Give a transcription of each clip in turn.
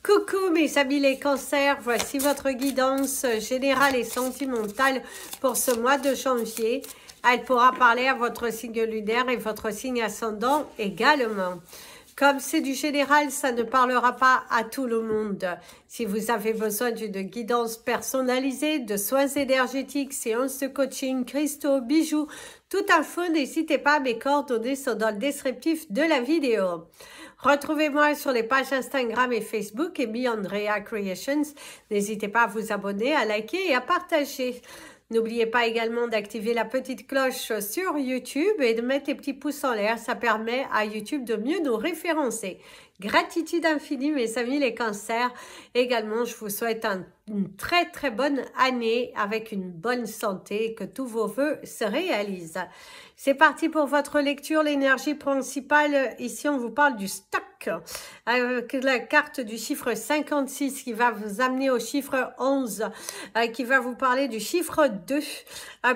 Coucou mes amis les cancers, voici votre guidance générale et sentimentale pour ce mois de janvier. Elle pourra parler à votre signe lunaire et votre signe ascendant également. Comme c'est du général, ça ne parlera pas à tout le monde. Si vous avez besoin d'une guidance personnalisée, de soins énergétiques, séances de coaching, cristaux, bijoux, toute info, n'hésitez pas, mes coordonnées sont dans le descriptif de la vidéo. Retrouvez-moi sur les pages Instagram et Facebook et Andrea Creations. N'hésitez pas à vous abonner, à liker et à partager. N'oubliez pas également d'activer la petite cloche sur YouTube et de mettre les petits pouces en l'air. Ça permet à YouTube de mieux nous référencer. Gratitude infinie, mes amis les cancers. Également, je vous souhaite une très bonne année avec une bonne santé et que tous vos vœux se réalisent. C'est parti pour votre lecture. L'énergie principale, ici on vous parle du stock. Avec la carte du chiffre 56 qui va vous amener au chiffre 11, qui va vous parler du chiffre 2.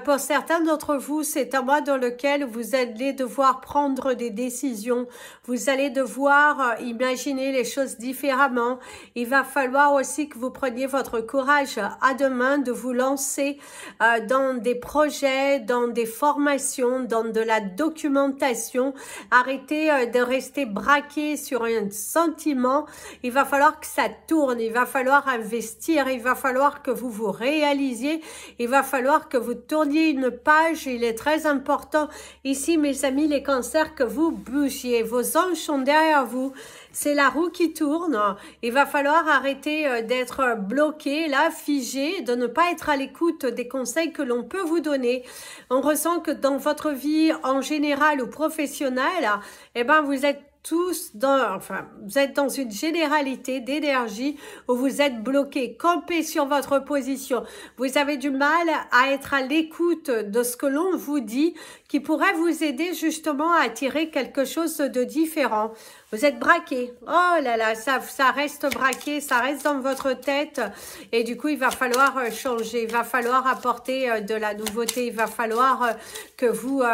Pour certains d'entre vous, c'est un mois dans lequel vous allez devoir prendre des décisions. Vous allez devoir imaginer les choses différemment. Il va falloir aussi que vous preniez votre courage à deux mains, de vous lancer dans des projets, dans des formations, dans de la documentation. Arrêtez de rester braqué sur un sentiment. Il va falloir que ça tourne, il va falloir investir, il va falloir que vous vous réalisiez, il va falloir que vous tourniez une page. Il est très important ici, mes amis les cancers, que vous bougiez. Vos anges sont derrière vous. C'est la roue qui tourne. Il va falloir arrêter d'être bloqué, là, figé, de ne pas être à l'écoute des conseils que l'on peut vous donner. On ressent que dans votre vie en général ou professionnelle, eh ben, vous êtes vous êtes dans une généralité d'énergie où vous êtes bloqué, campé sur votre position. Vous avez du mal à être à l'écoute de ce que l'on vous dit, qui pourrait vous aider justement à attirer quelque chose de différent. Vous êtes braqué. Oh là là, ça reste braqué, ça reste dans votre tête. Et du coup, il va falloir changer, il va falloir apporter de la nouveauté, il va falloir que vous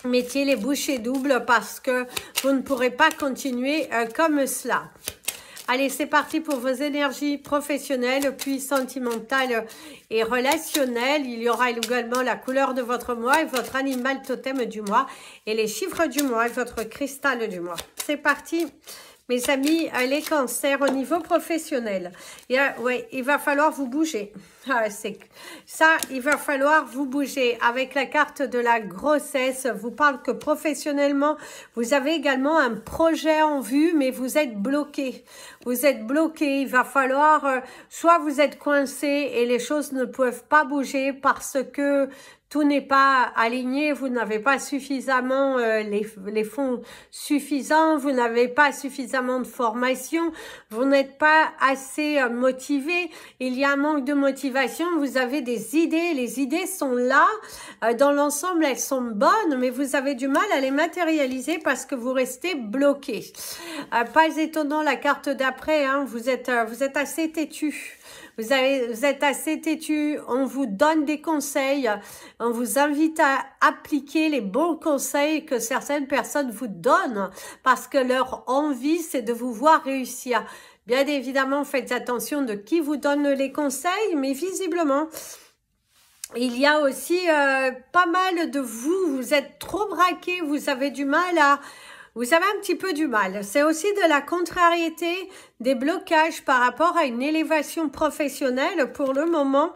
mettiez les bouchées doubles parce que vous ne pourrez pas continuer comme cela. Allez, c'est parti pour vos énergies professionnelles, puis sentimentales et relationnelles. Il y aura également la couleur de votre mois et votre animal totem du mois et les chiffres du mois et votre cristal du mois. C'est parti, mes amis, les cancers au niveau professionnel. Il va falloir vous bouger. Il va falloir vous bouger. Avec la carte de la grossesse, vous parle que professionnellement, vous avez également un projet en vue, mais vous êtes bloqué. Vous êtes bloqué. Il va falloir, soit vous êtes coincé et les choses ne peuvent pas bouger parce que tout n'est pas aligné, vous n'avez pas suffisamment les fonds suffisants, vous n'avez pas suffisamment de formation, vous n'êtes pas assez motivé, il y a un manque de motivation, vous avez des idées, les idées sont là, dans l'ensemble elles sont bonnes, mais vous avez du mal à les matérialiser parce que vous restez bloqué. Pas étonnant la carte d'après, hein, vous êtes assez têtu. Vous êtes assez têtu, on vous donne des conseils, on vous invite à appliquer les bons conseils que certaines personnes vous donnent parce que leur envie, c'est de vous voir réussir. Bien évidemment, faites attention de qui vous donne les conseils, mais visiblement, il y a aussi pas mal de vous êtes trop braqué, vous avez du mal à... Vous avez un petit peu du mal. C'est aussi de la contrariété, des blocages par rapport à une élévation professionnelle. Pour le moment,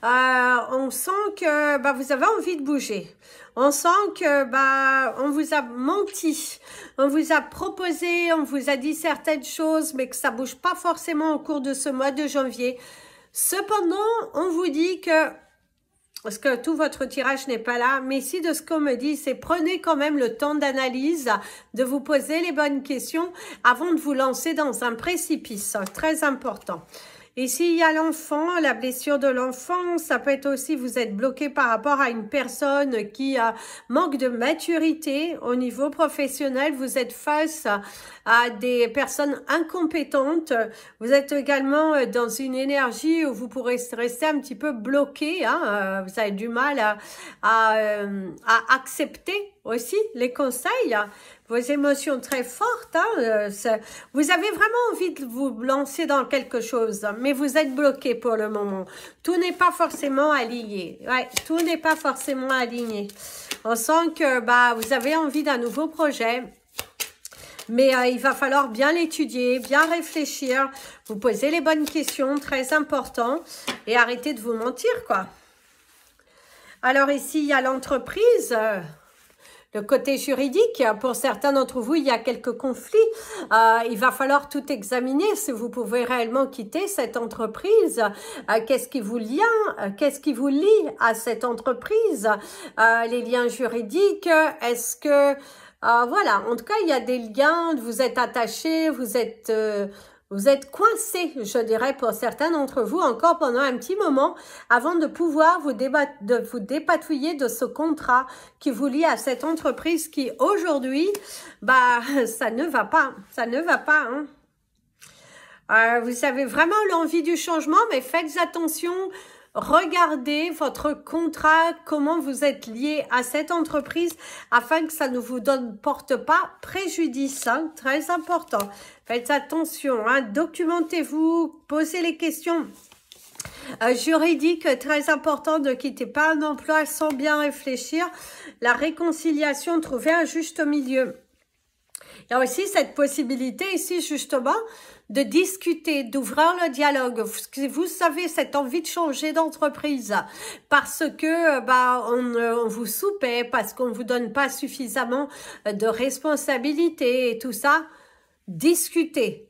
on sent que vous avez envie de bouger. On sent que on vous a menti. On vous a proposé, on vous a dit certaines choses, mais que ça bouge pas forcément au cours de ce mois de janvier. Cependant, on vous dit que... Parce que tout votre tirage n'est pas là, mais ici de ce qu'on me dit, c'est prenez quand même le temps d'analyse, de vous poser les bonnes questions avant de vous lancer dans un précipice. Très important. Ici, il y a l'enfant, la blessure de l'enfant. Ça peut être aussi, vous êtes bloqué par rapport à une personne qui manque de maturité au niveau professionnel. Vous êtes face à des personnes incompétentes. Vous êtes également dans une énergie où vous pourrez rester un petit peu bloqué. Hein. Vous avez du mal à accepter aussi, les conseils, vos émotions très fortes. Hein, vous avez vraiment envie de vous lancer dans quelque chose, mais vous êtes bloqué pour le moment. Tout n'est pas forcément aligné. Ouais, tout n'est pas forcément aligné. On sent que vous avez envie d'un nouveau projet. Mais il va falloir bien l'étudier, bien réfléchir, vous poser les bonnes questions, très important, et arrêter de vous mentir, quoi. Alors ici, il y a l'entreprise, le côté juridique. Pour certains d'entre vous, il y a quelques conflits. Il va falloir tout examiner si vous pouvez réellement quitter cette entreprise. Qu'est-ce qui vous lie, qu'est-ce qui vous lie à cette entreprise? Les liens juridiques, est-ce que... voilà, en tout cas, il y a des liens, vous êtes attachés, vous êtes coincés, je dirais, pour certains d'entre vous, encore pendant un petit moment, avant de pouvoir vous dépatouiller de ce contrat qui vous lie à cette entreprise qui, aujourd'hui, ça ne va pas, hein. Vous avez vraiment l'envie du changement, mais faites attention. Regardez votre contrat, comment vous êtes lié à cette entreprise afin que ça ne vous porte pas préjudice, hein, très important. Faites attention, hein, documentez-vous, posez les questions juridiques, très important, ne quittez pas un emploi sans bien réfléchir. La réconciliation, trouver un juste milieu. Il y a aussi cette possibilité ici justement de discuter, d'ouvrir le dialogue. Vous savez, cette envie de changer d'entreprise parce que on vous soupaie, parce qu'on vous donne pas suffisamment de responsabilités et tout ça. Discutez,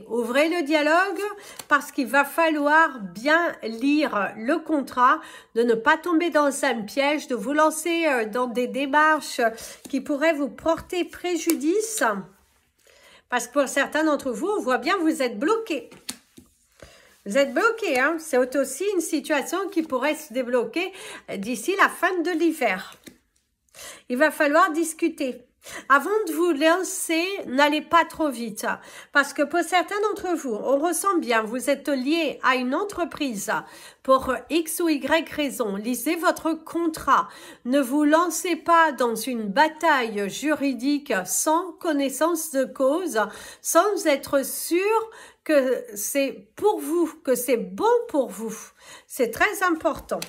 ouvrez le dialogue parce qu'il va falloir bien lire le contrat, de ne pas tomber dans un piège, de vous lancer dans des démarches qui pourraient vous porter préjudice. Parce que pour certains d'entre vous, on voit bien que vous êtes bloqués. Vous êtes bloqués, hein? C'est aussi une situation qui pourrait se débloquer d'ici la fin de l'hiver. Il va falloir discuter. Avant de vous lancer, n'allez pas trop vite. Parce que pour certains d'entre vous, on ressent bien, vous êtes lié à une entreprise pour X ou Y raison. Lisez votre contrat. Ne vous lancez pas dans une bataille juridique sans connaissance de cause, sans être sûr que c'est pour vous, que c'est bon pour vous. C'est très important.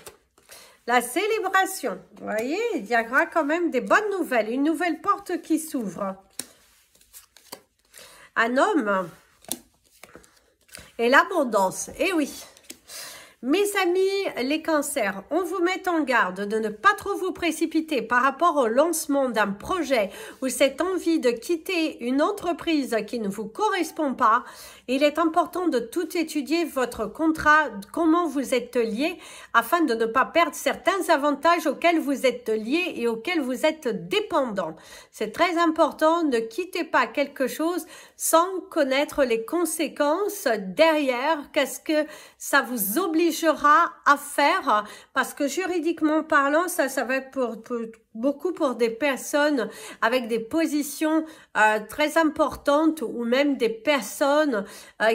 La célébration, vous voyez, il y aura quand même des bonnes nouvelles, une nouvelle porte qui s'ouvre. Un homme et l'abondance, eh oui. Mes amis, les cancers, on vous met en garde de ne pas trop vous précipiter par rapport au lancement d'un projet ou cette envie de quitter une entreprise qui ne vous correspond pas. Il est important de tout étudier votre contrat, comment vous êtes lié, afin de ne pas perdre certains avantages auxquels vous êtes lié et auxquels vous êtes dépendant. C'est très important, ne quittez pas quelque chose sans connaître les conséquences derrière. Qu'est-ce que ça vous obligera à faire? Parce que juridiquement parlant, ça va être beaucoup pour des personnes avec des positions très importantes ou même des personnes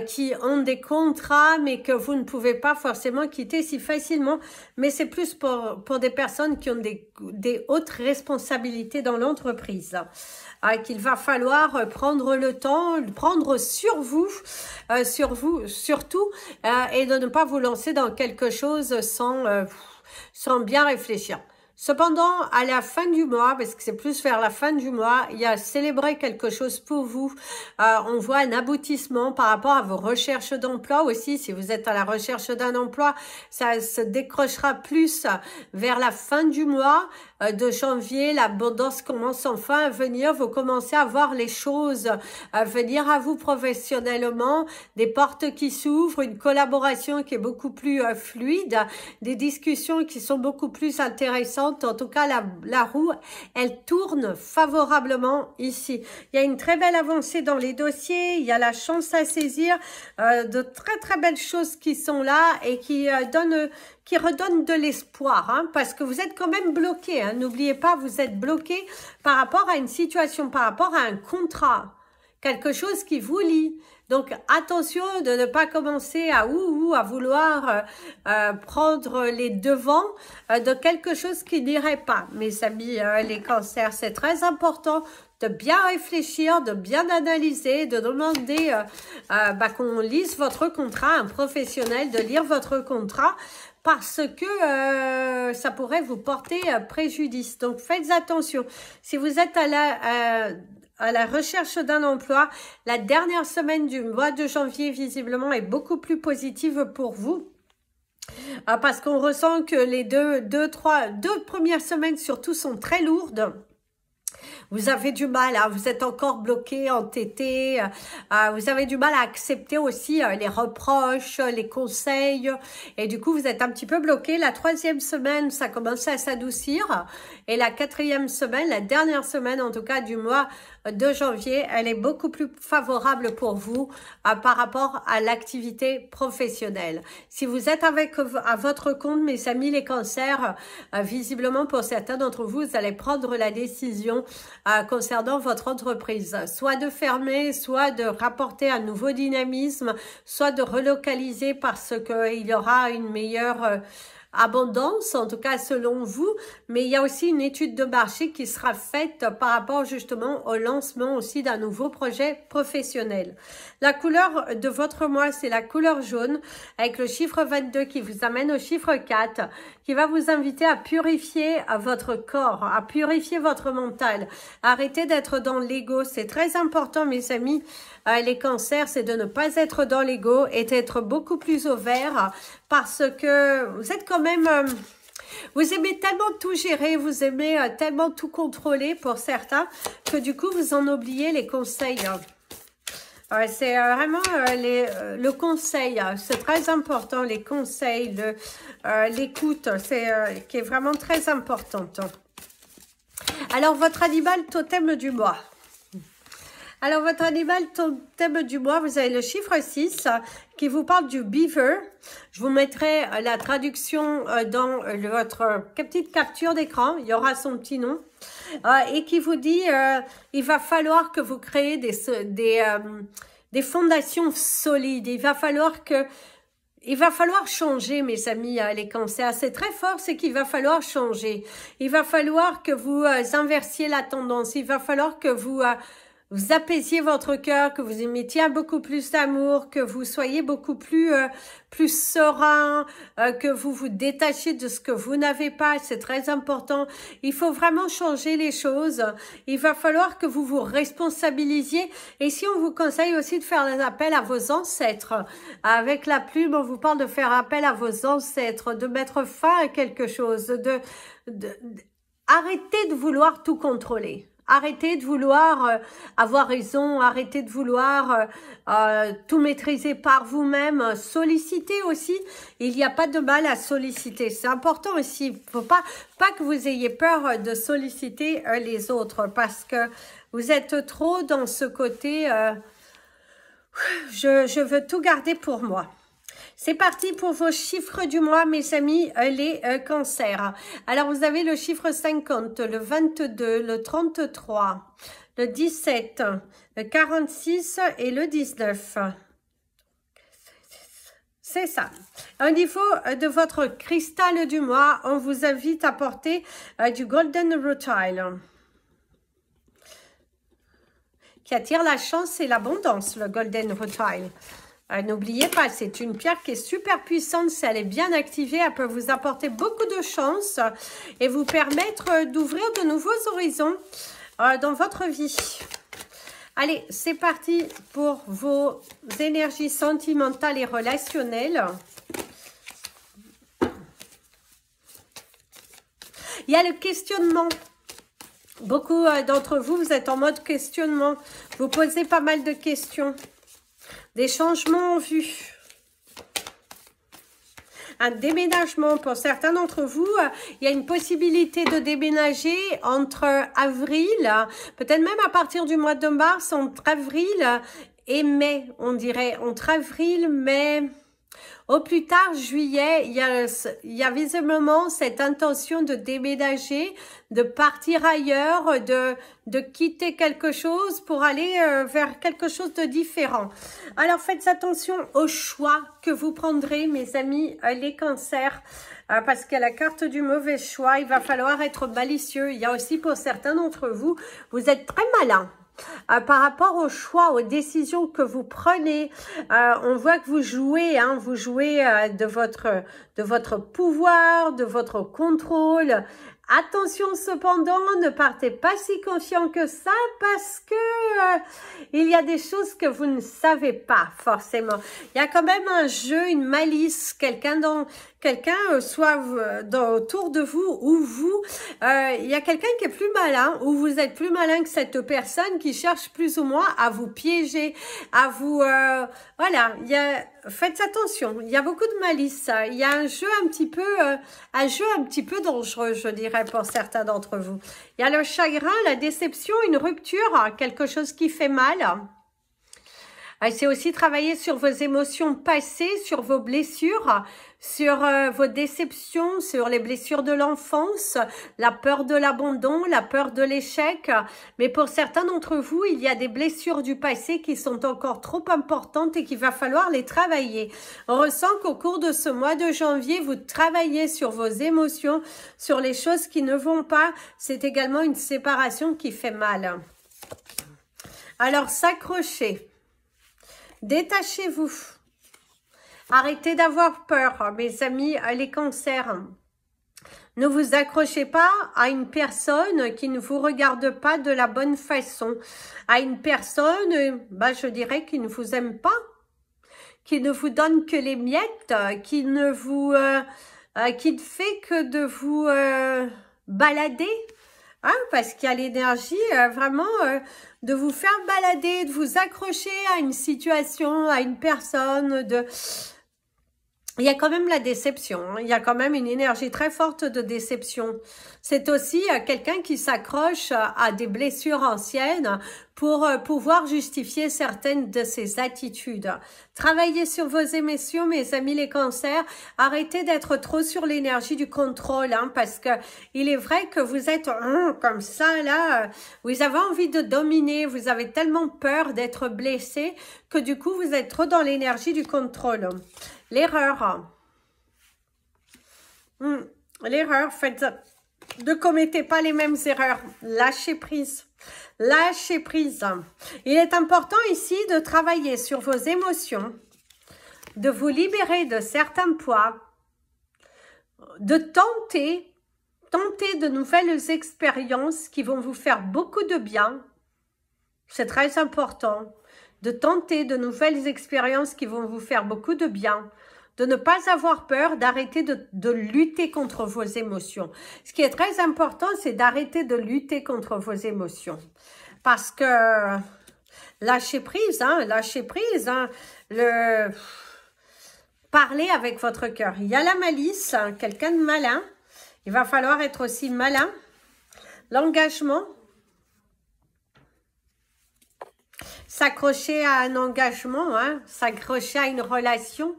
qui ont des contrats mais que vous ne pouvez pas forcément quitter si facilement. Mais c'est plus pour des personnes qui ont des hautes responsabilités dans l'entreprise. Qu'il va falloir prendre le temps, prendre sur vous surtout, et de ne pas vous lancer dans quelque chose sans bien réfléchir. Cependant, à la fin du mois, parce que c'est plus vers la fin du mois, il y a célébrer quelque chose pour vous. On voit un aboutissement par rapport à vos recherches d'emploi aussi. Si vous êtes à la recherche d'un emploi, ça se décrochera plus vers la fin du mois de janvier. L'abondance commence enfin à venir. Vous commencez à voir les choses venir à vous professionnellement. Des portes qui s'ouvrent, une collaboration qui est beaucoup plus fluide, des discussions qui sont beaucoup plus intéressantes. En tout cas, la roue, elle tourne favorablement ici. Il y a une très belle avancée dans les dossiers. Il y a la chance à saisir, de très très belles choses qui sont là et qui redonnent de l'espoir, hein, parce que vous êtes quand même bloqué. Hein. N'oubliez pas, vous êtes bloqué par rapport à une situation, par rapport à un contrat quelque chose qui vous lie. Donc, attention de ne pas commencer à vouloir prendre les devants de quelque chose qui n'irait pas. Mes amis, les cancers, c'est très important de bien réfléchir, de bien analyser, de demander qu'on lise votre contrat, un professionnel de lire votre contrat, parce que ça pourrait vous porter préjudice. Donc, faites attention. Si vous êtes à la recherche d'un emploi, la dernière semaine du mois de janvier, visiblement, est beaucoup plus positive pour vous. Parce qu'on ressent que les deux premières semaines, surtout, sont très lourdes. Vous avez du mal, hein, vous êtes encore bloqué, entêté, vous avez du mal à accepter aussi les reproches, les conseils, et du coup vous êtes un petit peu bloqué. La 3e semaine, ça commence à s'adoucir, et la 4e semaine, la dernière semaine en tout cas du mois de janvier, elle est beaucoup plus favorable pour vous par rapport à l'activité professionnelle. Si vous êtes à votre compte, mes amis les cancers, visiblement pour certains d'entre vous, vous allez prendre la décision concernant votre entreprise, soit de fermer, soit de rapporter un nouveau dynamisme, soit de relocaliser parce qu'il y aura une meilleure abondance, en tout cas selon vous, mais il y a aussi une étude de marché qui sera faite par rapport justement au lancement aussi d'un nouveau projet professionnel. La couleur de votre mois, c'est la couleur jaune, avec le chiffre 22 qui vous amène au chiffre 4, qui va vous inviter à purifier votre corps, à purifier votre mental. Arrêtez d'être dans l'ego, c'est très important mes amis. Les cancers, c'est de ne pas être dans l'ego et d'être beaucoup plus ouvert parce que vous êtes quand même... vous aimez tellement tout gérer, vous aimez tellement tout contrôler pour certains que du coup, vous en oubliez les conseils. C'est vraiment le conseil, c'est très important, les conseils, l'écoute, qui est vraiment très importante. Alors, votre animal totem du mois. Alors, votre animal totem du mois, vous avez le chiffre 6 qui vous parle du beaver. Je vous mettrai la traduction dans votre petite capture d'écran. Il y aura son petit nom. Et qui vous dit, il va falloir que vous créez des fondations solides. Il va falloir changer, mes amis, les cancers. C'est très fort, c'est qu'il va falloir changer. Il va falloir que vous inversiez la tendance. Il va falloir que vous apaisiez votre cœur, que vous y mettiez beaucoup plus d'amour, que vous soyez beaucoup plus serein, que vous vous détachiez de ce que vous n'avez pas. C'est très important. Il faut vraiment changer les choses. Il va falloir que vous vous responsabilisiez. Et si on vous conseille aussi de faire un appel à vos ancêtres, avec la plume, on vous parle de faire appel à vos ancêtres, de mettre fin à quelque chose, arrêtez de vouloir tout contrôler. Arrêtez de vouloir avoir raison, arrêtez de vouloir tout maîtriser par vous-même. Sollicitez aussi, il n'y a pas de mal à solliciter. C'est important aussi, il ne faut pas que vous ayez peur de solliciter les autres parce que vous êtes trop dans ce côté je veux tout garder pour moi. C'est parti pour vos chiffres du mois, mes amis, les cancers. Alors, vous avez le chiffre 50, le 22, le 33, le 17, le 46 et le 19. C'est ça. Au niveau de votre cristal du mois, on vous invite à porter du Golden Rutile, qui attire la chance et l'abondance, le Golden Rutile. N'oubliez pas, c'est une pierre qui est super puissante. Si elle est bien activée, elle peut vous apporter beaucoup de chance et vous permettre d'ouvrir de nouveaux horizons dans votre vie. Allez, c'est parti pour vos énergies sentimentales et relationnelles. Il y a le questionnement. Beaucoup d'entre vous, vous êtes en mode questionnement. Vous posez pas mal de questions. Des changements en vue. Un déménagement. Pour certains d'entre vous, il y a une possibilité de déménager entre avril, peut-être même à partir du mois de mars, entre avril et mai, on dirait. Entre avril, mai, Au plus tard, juillet, il y a visiblement cette intention de déménager, de partir ailleurs, de quitter quelque chose pour aller vers quelque chose de différent. Alors, faites attention aux choix que vous prendrez, mes amis, les cancers, parce qu'il y a la carte du mauvais choix. Il va falloir être malicieux. Il y a aussi pour certains d'entre vous, vous êtes très malins. Par rapport aux choix, aux décisions que vous prenez, on voit que vous jouez, vous jouez de votre pouvoir, de votre contrôle. Attention cependant, ne partez pas si confiant que ça parce que il y a des choses que vous ne savez pas forcément. Il y a quand même un jeu, une malice, quelqu'un soit autour de vous ou vous, il y a quelqu'un qui est plus malin ou vous êtes plus malin que cette personne qui cherche plus ou moins à vous piéger, à vous, voilà, faites attention, il y a beaucoup de malice, il y a un jeu un petit peu dangereux, je dirais, pour certains d'entre vous. Il y a le chagrin, la déception, une rupture, quelque chose qui fait mal. C'est aussi travailler sur vos émotions passées, sur vos blessures, sur vos déceptions, sur les blessures de l'enfance, la peur de l'abandon, la peur de l'échec. Mais pour certains d'entre vous, il y a des blessures du passé qui sont encore trop importantes et qu'il va falloir les travailler. On ressent qu'au cours de ce mois de janvier, vous travaillez sur vos émotions, sur les choses qui ne vont pas. C'est également une séparation qui fait mal. Alors, s'accrocher. Détachez-vous. Arrêtez d'avoir peur, mes amis, les cancers. Ne vous accrochez pas à une personne qui ne vous regarde pas de la bonne façon. À une personne, je dirais, qui ne vous aime pas, qui ne vous donne que les miettes, qui ne fait que de vous balader. Parce qu'il y a l'énergie vraiment de vous faire balader, de vous accrocher à une situation, à une personne. Il y a quand même la déception, il y a quand même une énergie très forte de déception. C'est aussi quelqu'un qui s'accroche à des blessures anciennes pour pouvoir justifier certaines de ses attitudes. Travaillez sur vos émotions, mes amis les cancers. Arrêtez d'être trop sur l'énergie du contrôle, parce que il est vrai que vous êtes comme ça, là, vous avez envie de dominer, vous avez tellement peur d'être blessé que du coup, vous êtes trop dans l'énergie du contrôle. L'erreur. L'erreur, ne commettez pas les mêmes erreurs. Lâchez prise. Lâchez prise. Il est important ici de travailler sur vos émotions, de vous libérer de certains poids, de tenter de nouvelles expériences qui vont vous faire beaucoup de bien. C'est très important. De tenter de nouvelles expériences qui vont vous faire beaucoup de bien, de ne pas avoir peur, d'arrêter de lutter contre vos émotions. Ce qui est très important, c'est d'arrêter de lutter contre vos émotions. Parce que lâchez prise, parlez avec votre cœur. Il y a la malice, quelqu'un de malin. Il va falloir être aussi malin. L'engagement. S'accrocher à un engagement, s'accrocher à une relation.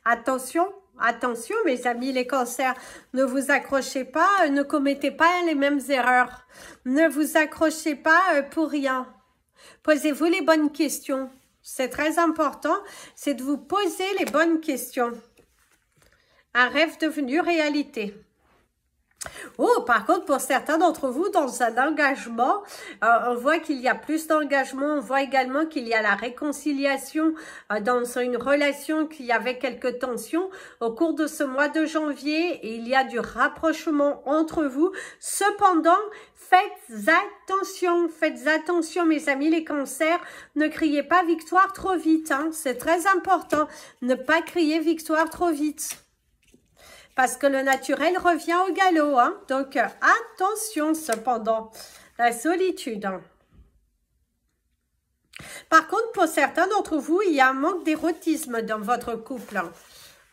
Attention, attention mes amis les cancers, ne vous accrochez pas, ne commettez pas les mêmes erreurs. Ne vous accrochez pas pour rien. Posez-vous les bonnes questions. C'est très important, c'est de vous poser les bonnes questions. Un rêve devenu réalité. Oh, par contre, pour certains d'entre vous, dans un engagement, on voit qu'il y a plus d'engagement. On voit également qu'il y a la réconciliation dans une relation qui avait quelques tensions. Au cours de ce mois de janvier, il y a du rapprochement entre vous. Cependant, faites attention, mes amis les cancers. Ne criez pas victoire trop vite. C'est très important. Ne pas crier victoire trop vite. Parce que le naturel revient au galop. Donc, attention cependant. La solitude. Par contre, pour certains d'entre vous, il y a un manque d'érotisme dans votre couple.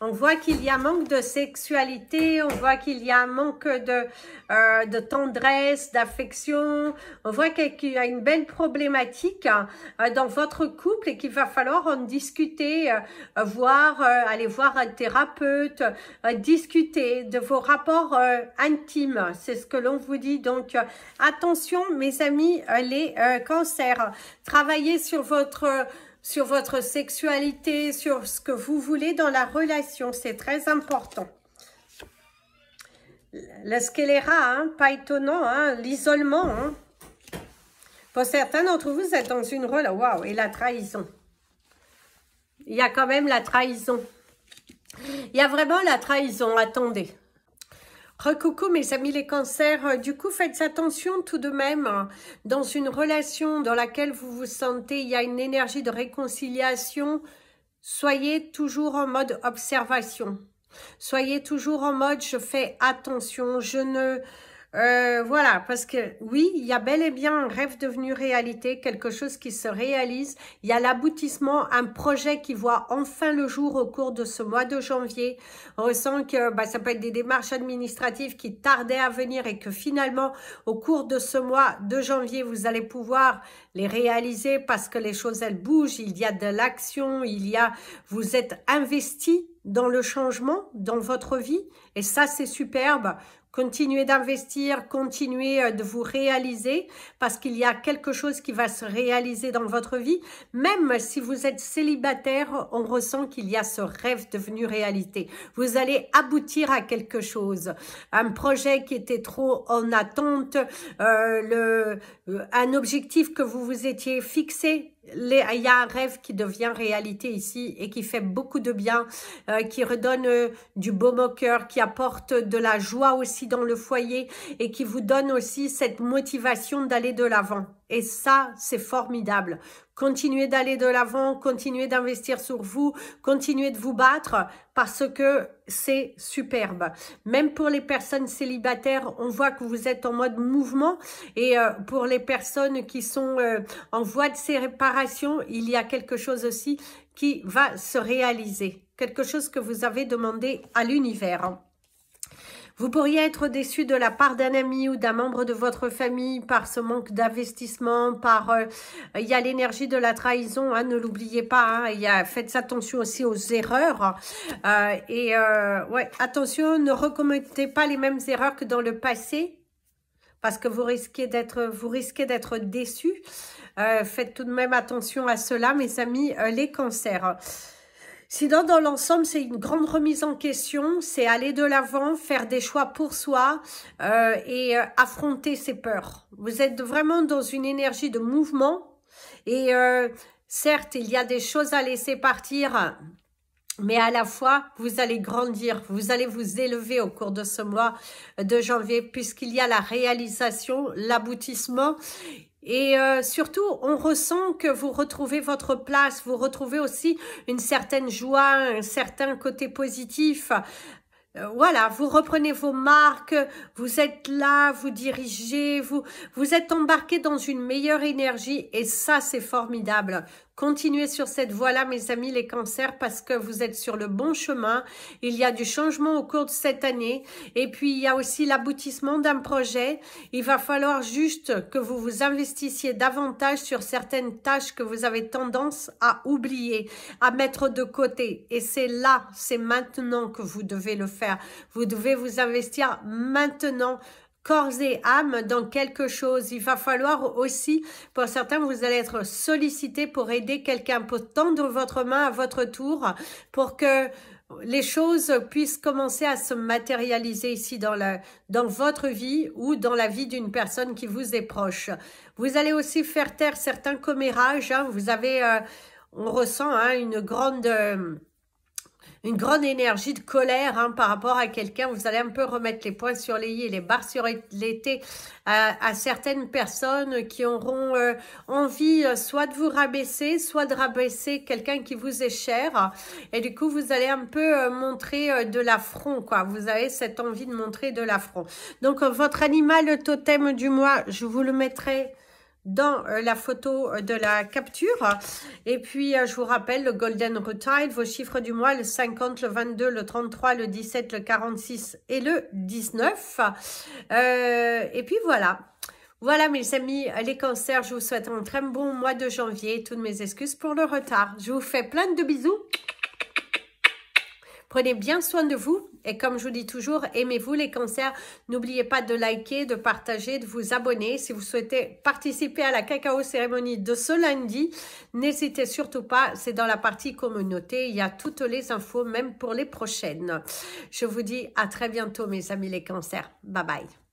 On voit qu'il y a un manque de sexualité, on voit qu'il y a un manque de tendresse, d'affection. On voit qu'il y a une belle problématique dans votre couple et qu'il va falloir en discuter, aller voir un thérapeute, discuter de vos rapports intimes. C'est ce que l'on vous dit. Donc, attention, mes amis, les cancers. Travaillez sur votre sexualité, sur ce que vous voulez dans la relation. C'est très important. Le scélérat, hein, pas étonnant, hein, l'isolement. Hein. Pour certains d'entre vous, vous êtes dans une relation. Waouh, et la trahison. Il y a quand même la trahison. Il y a vraiment la trahison, attendez. Recoucou mes amis les cancers, du coup faites attention tout de même dans une relation dans laquelle vous vous sentez, il y a une énergie de réconciliation, soyez toujours en mode observation, soyez toujours en mode je fais attention, je ne... voilà, parce que oui, il y a bel et bien un rêve devenu réalité, quelque chose qui se réalise. Il y a l'aboutissement, un projet qui voit enfin le jour au cours de ce mois de janvier. On ressent que ça peut être des démarches administratives qui tardaient à venir et que finalement, au cours de ce mois de janvier, vous allez pouvoir les réaliser parce que les choses, elles bougent. Il y a de l'action, vous êtes investi dans le changement, dans votre vie. Et ça, c'est superbe. Continuez d'investir, continuez de vous réaliser parce qu'il y a quelque chose qui va se réaliser dans votre vie. Même si vous êtes célibataire, on ressent qu'il y a ce rêve devenu réalité. Vous allez aboutir à quelque chose. Un projet qui était trop en attente, un objectif que vous vous étiez fixé. Il y a un rêve qui devient réalité ici et qui fait beaucoup de bien, qui redonne du baume au cœur, qui apporte de la joie aussi dans le foyer et qui vous donne aussi cette motivation d'aller de l'avant. Et ça, c'est formidable. Continuez d'aller de l'avant, continuez d'investir sur vous, continuez de vous battre parce que c'est superbe. Même pour les personnes célibataires, on voit que vous êtes en mode mouvement et pour les personnes qui sont en voie de séparation, il y a quelque chose aussi qui va se réaliser. Quelque chose que vous avez demandé à l'univers. Vous pourriez être déçu de la part d'un ami ou d'un membre de votre famille par ce manque d'investissement, il y a l'énergie de la trahison, hein, ne l'oubliez pas, hein, faites attention aussi aux erreurs, ouais, attention, ne recommettez pas les mêmes erreurs que dans le passé, parce que vous risquez d'être déçu. Faites tout de même attention à cela, mes amis, les cancers. Sinon, dans l'ensemble, c'est une grande remise en question, c'est aller de l'avant, faire des choix pour soi et affronter ses peurs. Vous êtes vraiment dans une énergie de mouvement et certes, il y a des choses à laisser partir, mais à la fois, vous allez grandir, vous allez vous élever au cours de ce mois de janvier puisqu'il y a la réalisation, l'aboutissement. Et surtout, on ressent que vous retrouvez votre place, vous retrouvez aussi une certaine joie, un certain côté positif. Voilà, vous reprenez vos marques, vous êtes là, vous dirigez, vous êtes embarqué dans une meilleure énergie et ça, c'est formidable. Continuez sur cette voie-là, mes amis, les cancers, parce que vous êtes sur le bon chemin. Il y a du changement au cours de cette année. Et puis, il y a aussi l'aboutissement d'un projet. Il va falloir juste que vous vous investissiez davantage sur certaines tâches que vous avez tendance à oublier, à mettre de côté. Et c'est là, c'est maintenant que vous devez le faire. Vous devez vous investir maintenant, corps et âme dans quelque chose. Il va falloir aussi, pour certains, vous allez être sollicité pour aider quelqu'un, pour tendre votre main à votre tour, pour que les choses puissent commencer à se matérialiser ici dans votre vie ou dans la vie d'une personne qui vous est proche. Vous allez aussi faire taire certains commérages. Hein. Vous avez, on ressent une grande énergie de colère par rapport à quelqu'un. Vous allez un peu remettre les points sur les i et les barres sur les t à certaines personnes qui auront envie soit de vous rabaisser, soit de rabaisser quelqu'un qui vous est cher. Et du coup, vous allez un peu montrer de l'affront, quoi. Vous avez cette envie de montrer de l'affront. Donc, votre animal totem du mois, je vous le mettrai dans la photo de la capture. Et puis, je vous rappelle le Golden Rutile, vos chiffres du mois, le 50, le 22, le 33, le 17, le 46 et le 19. Et puis, voilà. Voilà mes amis, les cancers, je vous souhaite un très bon mois de janvier. Toutes mes excuses pour le retard. Je vous fais plein de bisous. Prenez bien soin de vous et comme je vous dis toujours, aimez-vous les cancers. N'oubliez pas de liker, de partager, de vous abonner. Si vous souhaitez participer à la cacao cérémonie de ce lundi, n'hésitez surtout pas. C'est dans la partie communauté. Il y a toutes les infos, même pour les prochaines. Je vous dis à très bientôt mes amis les cancers. Bye bye.